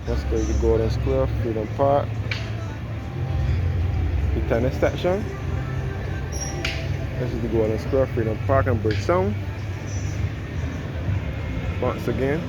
Let's go to the Golden Square, Freedom Park, the tennis section. This is the Golden Square, Freedom Park in Bridgetown. Once again.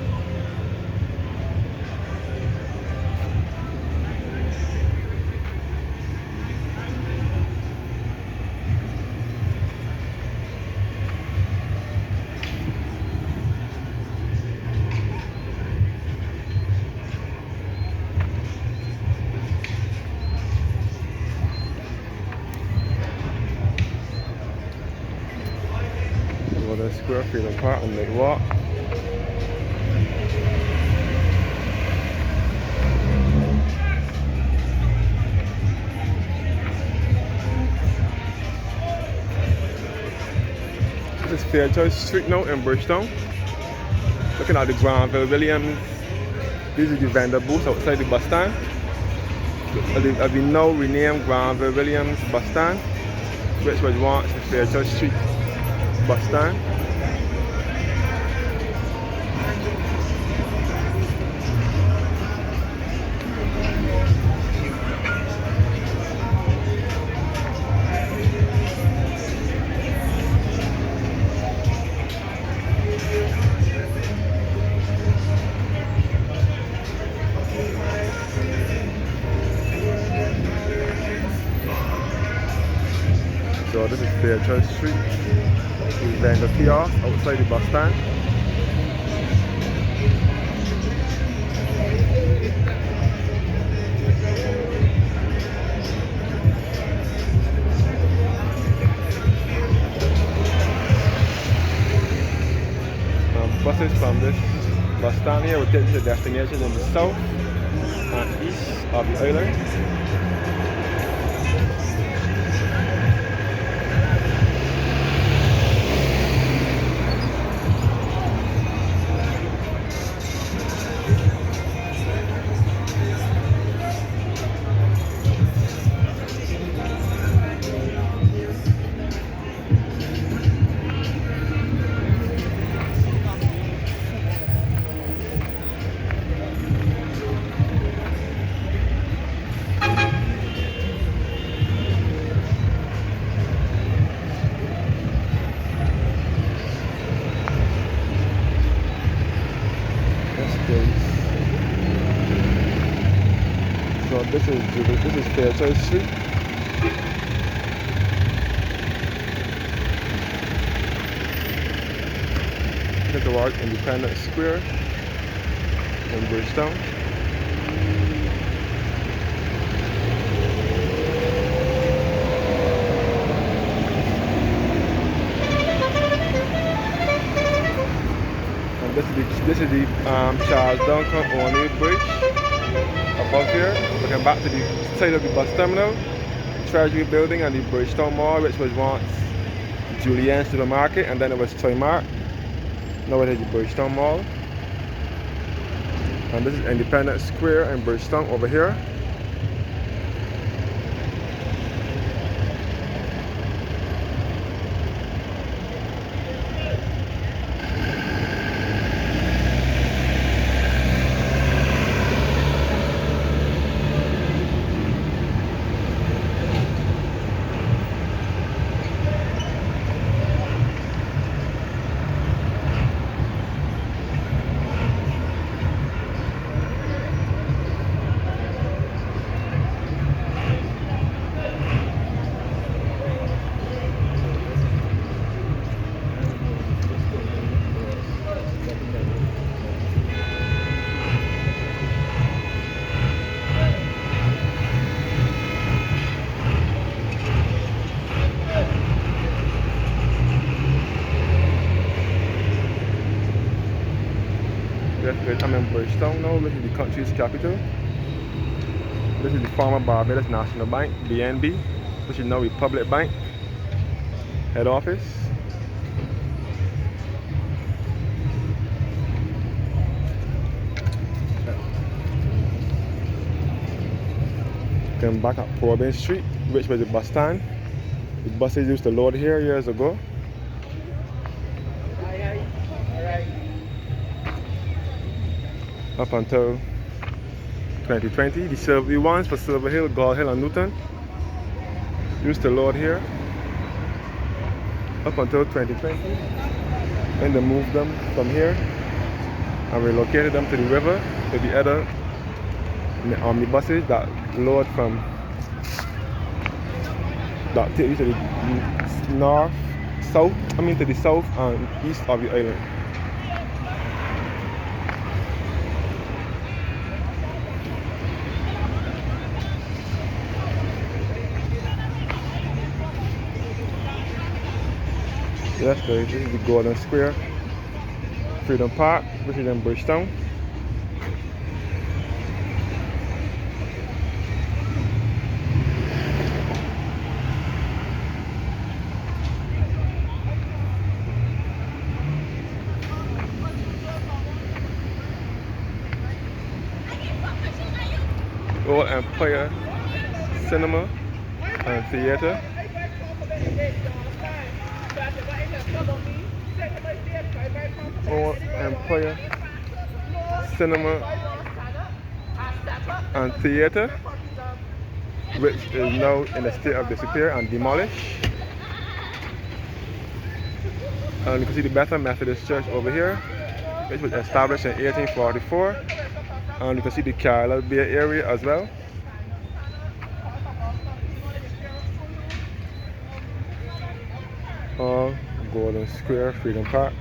Golden Square, Freedom Park, and Mid Walk. This is Fairchoice Street now in Bridgetown. Looking at the Granville Williams. These are the vendor booths outside the bus stand. Have been now renamed Granville Williams bus stand, which was once the Fairchoice Street bus stand. So this is Bridgetown Street. We vendor kiosk outside the bus stand. Buses from this bus stand here will take you to destinations in the south and east of the island. So this is Fairchoice Street. Get towards Independence Square in Bridgetown. And this is the Charles Duncan O'Neill Bridge. Above here, looking back to the side of the bus terminal, Treasury Building and the Bridgetown Mall, which was once Julien's Supermarket, and then it was Toymart. Now it is the Bridgetown Mall. And this is Independence Square in Bridgetown over here. I'm in Bridgetown now. This is the country's capital. This is the former Barbados National Bank, BNB, which is now Republic Bank head office. Come back up Corbin Street, which was the bus stand. The buses used to load here years ago. Up until 2020. The ones for Silver Hill, Gold Hill, and Newton used to load here up until 2020. Then they moved them from here and relocated them to the river to the other omnibuses that load from that take you to the north, south, to the south and east of the island. Yes, guys, this is the Golden Square, Freedom Park, which is in Bridgetown. Old Empire Cinema and Theater. Old Empire Cinema and Theater, which is now in a state of disrepair and demolished. And you can see the Bethel Methodist Church over here, which was established in 1844. And you can see the Carlisle Bay area as well. Golden Square, Freedom Park.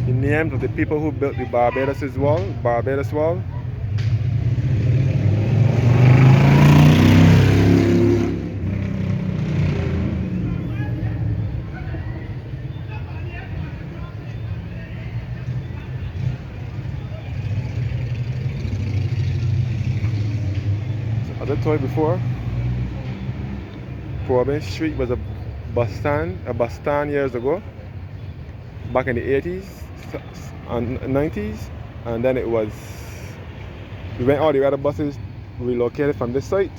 The names of the people who built the Barbados Wall. As I told you before, Providence Street was a bus stand years ago, back in the 80s and 90s, and then all the other buses relocated from this site.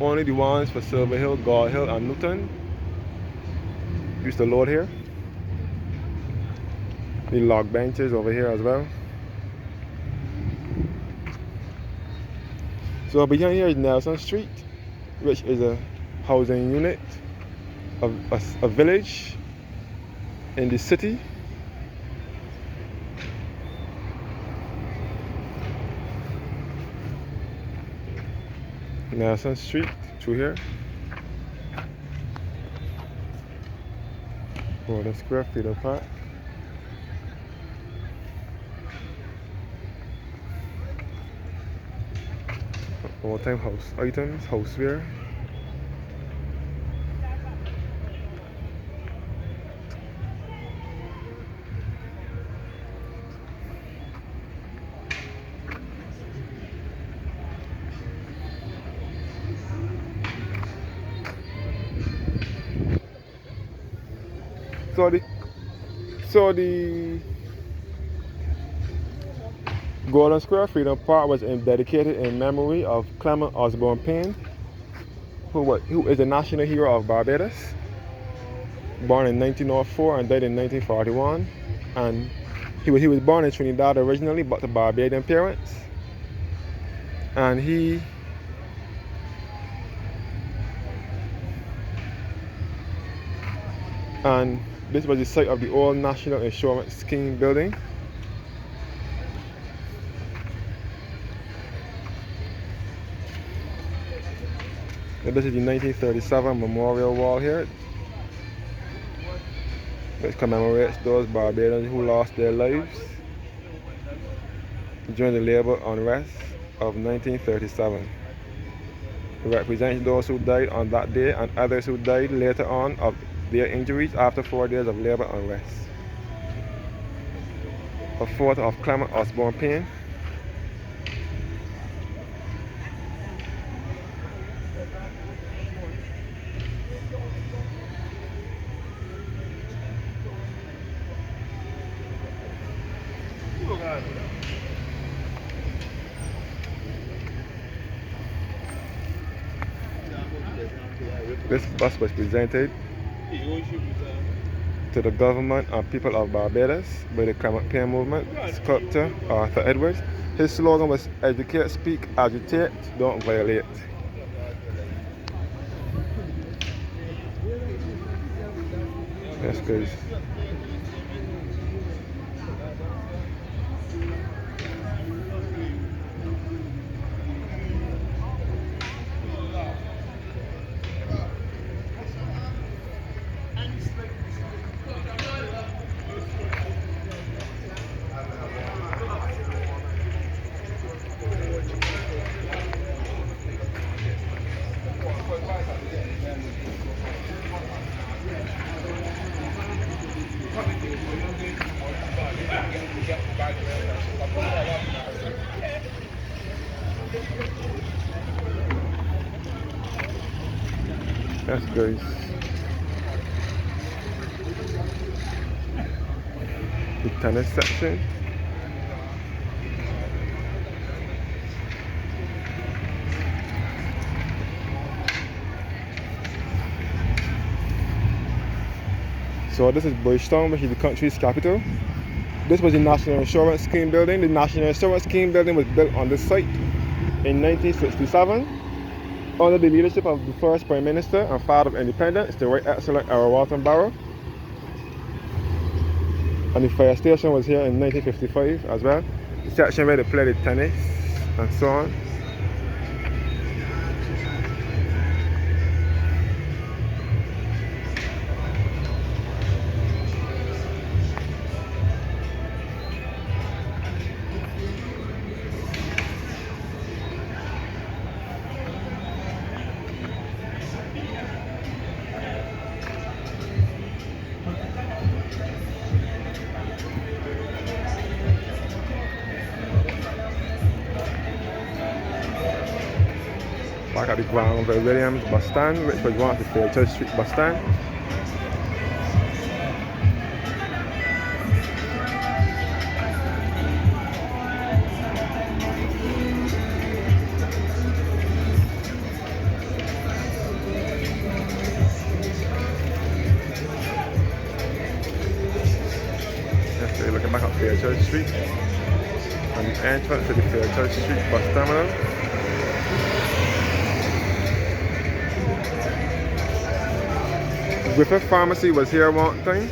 Only the ones for Silver Hill, Gold Hill, and Newton used to load here. The log benches over here as well. So behind here is Nelson Street, which is a housing unit of a village in the city. Nelson Street through here. Golden Square, Freedom Park. All-time house items, houseware. So the Golden Square Freedom Park was dedicated in memory of Clement Osborne Payne, who is a national hero of Barbados, born in 1904 and died in 1941. And he was born in Trinidad originally, but to Barbadian parents. And this was the site of the old National Insurance Scheme building. And this is the 1937 memorial wall here, which commemorates those Barbadians who lost their lives during the labor unrest of 1937. It represents those who died on that day and others who died later on of their injuries after 4 days of labor unrest. A photo of Clement Osborne Payne. This bus was presented to the government and people of Barbados by the Climate Care Movement sculptor Arthur Edwards. His slogan was educate, speak, agitate, don't violate. That's good. That's good. The tennis section. So this is Bridgetown, which is the country's capital. This was the National Insurance Scheme building. The National Insurance Scheme building was built on this site in 1967 under the leadership of the first Prime Minister and father of independence, the Right Excellent Earl Walton Barrow. And the fire station was here in 1955 as well. The section where they played the tennis and so on. Back at the Granville Williams bus stand, which was one of the Fairchurch Street bus stand. Yes, we're looking back at Fairchurch Street and the entrance to the Fairchurch Street bus terminal. Griffith Pharmacy was here one time.